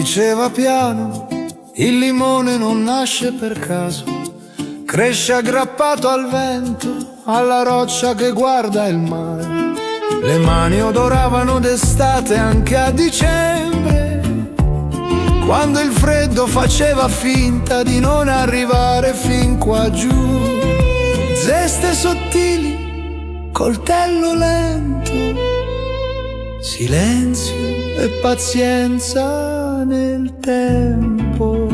diceva piano, il limone non nasce per caso, cresce aggrappato al vento, alla roccia che guarda il mare. Le mani odoravano d'estate anche a dicembre, quando il freddo faceva finta di non arrivare fin qua giù. Zeste sottili, coltello lento, silenzio e pazienza nel tempo.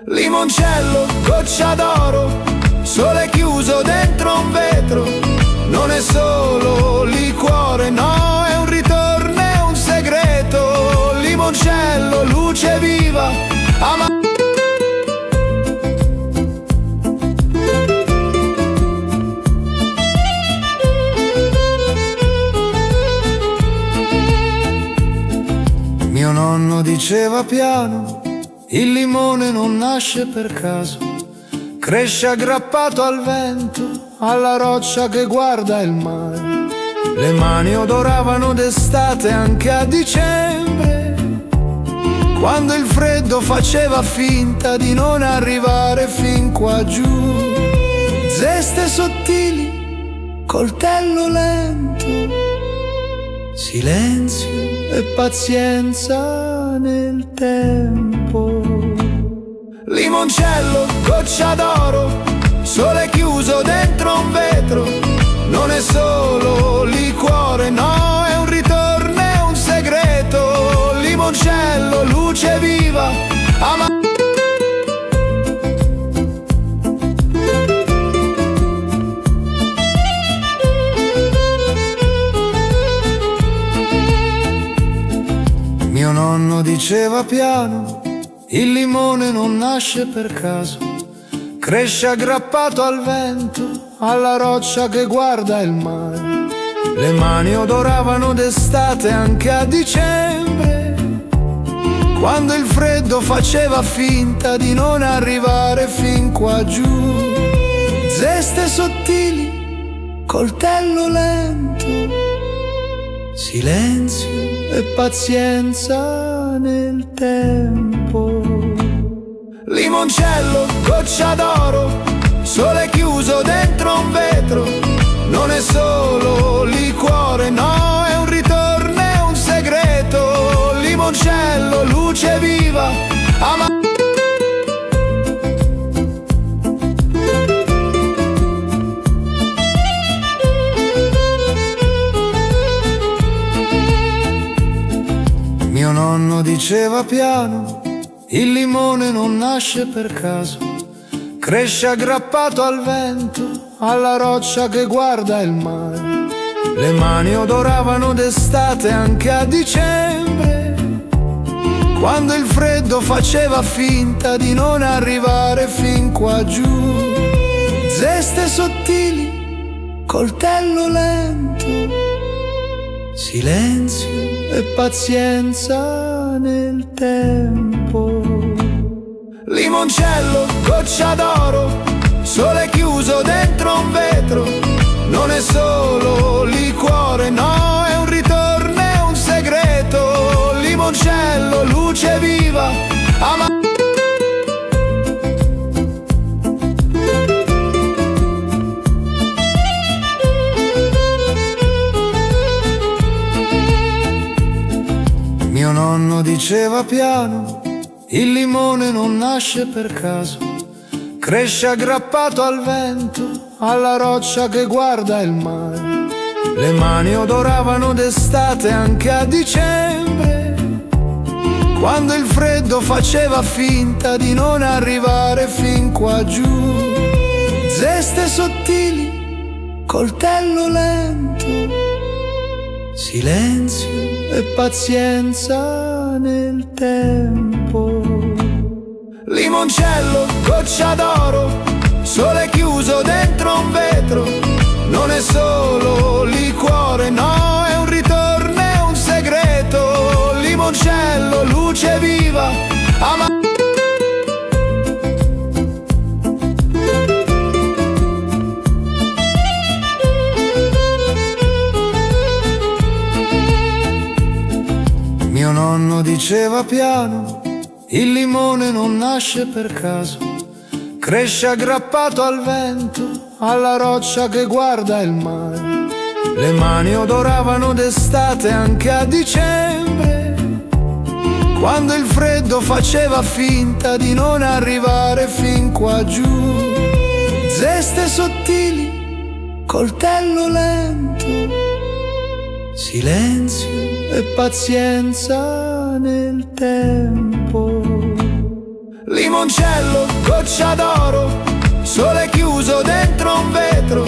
Limoncello, goccia d'oro, sole chiuso dentro un vetro. Non è solo liquore, no, è un ritorno, è un segreto. Limoncello, luce viva, Mio nonno diceva piano, il limone non nasce per caso, cresce aggrappato al vento, alla roccia che guarda il mare. Le mani odoravano d'estate anche a dicembre, quando il freddo faceva finta di non arrivare fin qua giù. Zeste sottili, coltello lento, silenzio e pazienza nel tempo. Limoncello, goccia d'oro, sole chiuso dentro un vetro. Non è solo liquore, no, è un ritorno, è un segreto. Limoncello, luce viva, Mio nonno diceva piano, il limone non nasce per caso, cresce aggrappato al vento, alla roccia che guarda il mare. Le mani odoravano d'estate anche a dicembre, quando il freddo faceva finta di non arrivare fin qua giù. Zeste sottili, coltello lento, silenzio e pazienza nel tempo. Limoncello, goccia d'oro, sole chiuso dentro un vetro. Non è solo liquore, no, è un ritorno, è un segreto. Limoncello, luce viva, Mio nonno diceva piano, il limone non nasce per caso, cresce aggrappato al vento, alla roccia che guarda il mare. Le mani odoravano d'estate anche a dicembre, quando il freddo faceva finta di non arrivare fin qua giù. Zeste sottili, coltello lento, silenzio e pazienza nel tempo. Limoncello, goccia d'oro, sole chiuso dentro un vetro. Non è solo liquore, no, è un ritorno, è un segreto. Limoncello, luce viva, Mio nonno diceva piano, il limone non nasce per caso, cresce aggrappato al vento, alla roccia che guarda il mare. Le mani odoravano d'estate anche a dicembre, quando il freddo faceva finta di non arrivare fin qua giù. Zeste sottili, coltello lento, silenzio e pazienza nel tempo. Limoncello, goccia d'oro, sole chiuso dentro un vetro. Non è solo liquore, no, è un ritorno, è un segreto. Limoncello, luce viva, Mio nonno diceva diceva piano, il limone non nasce per caso, cresce aggrappato al vento, alla roccia che guarda il mare. Le mani odoravano d'estate anche a dicembre, quando il freddo faceva finta di non arrivare fin qua giù. Zeste sottili, coltello lento, silenzio e pazienza nel tempo. Limoncello, goccia d'oro, sole chiuso dentro un vetro.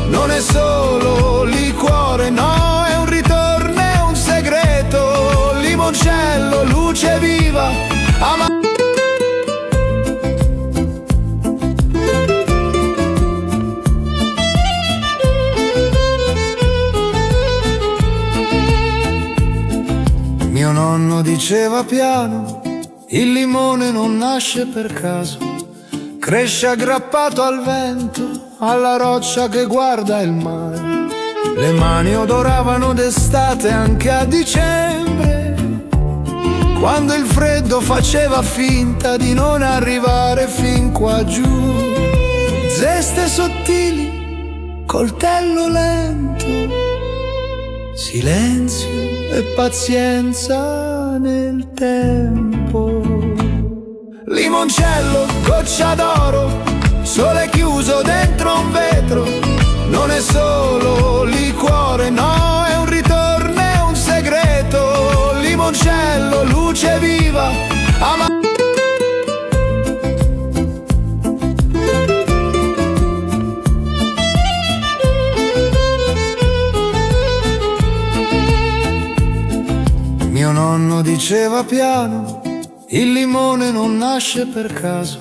Non è solo liquore, no, è un ritorno, è un segreto. Limoncello, luce viva, Mio nonno diceva piano, il limone non nasce per caso, cresce aggrappato al vento, alla roccia che guarda il mare. Le mani odoravano d'estate anche a dicembre, quando il freddo faceva finta di non arrivare fin qua giù. Zeste sottili, coltello lento, silenzio e pazienza nel tempo. Limoncello, goccia d'oro, sole chiuso dentro un vetro. Non è solo liquore, no, è un ritorno, è un segreto. Limoncello, luce viva, Mio nonno diceva piano, il limone non nasce per caso,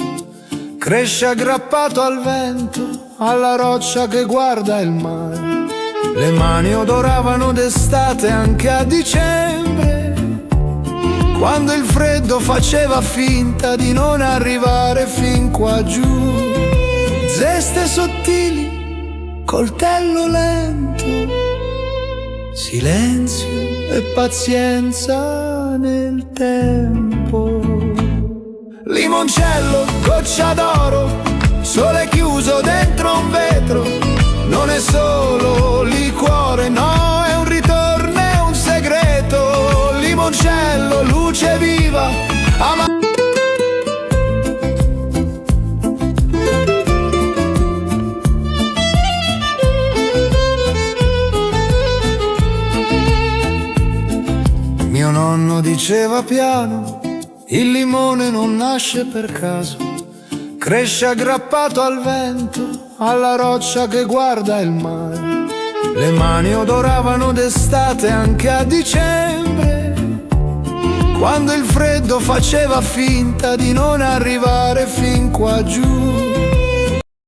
cresce aggrappato al vento, alla roccia che guarda il mare. Le mani odoravano d'estate anche a dicembre, quando il freddo faceva finta di non arrivare fin qua giù. Zeste sottili, coltello lento, silenzio e pazienza nel tempo. Limoncello, goccia d'oro, sole chiuso dentro un vetro. Non è solo liquore, no, è un ritorno, è un segreto. Limoncello, luce viva, Mio nonno diceva piano, il limone non nasce per caso, cresce aggrappato al vento, alla roccia che guarda il mare. Le mani odoravano d'estate anche a dicembre, quando il freddo faceva finta di non arrivare fin qua giù.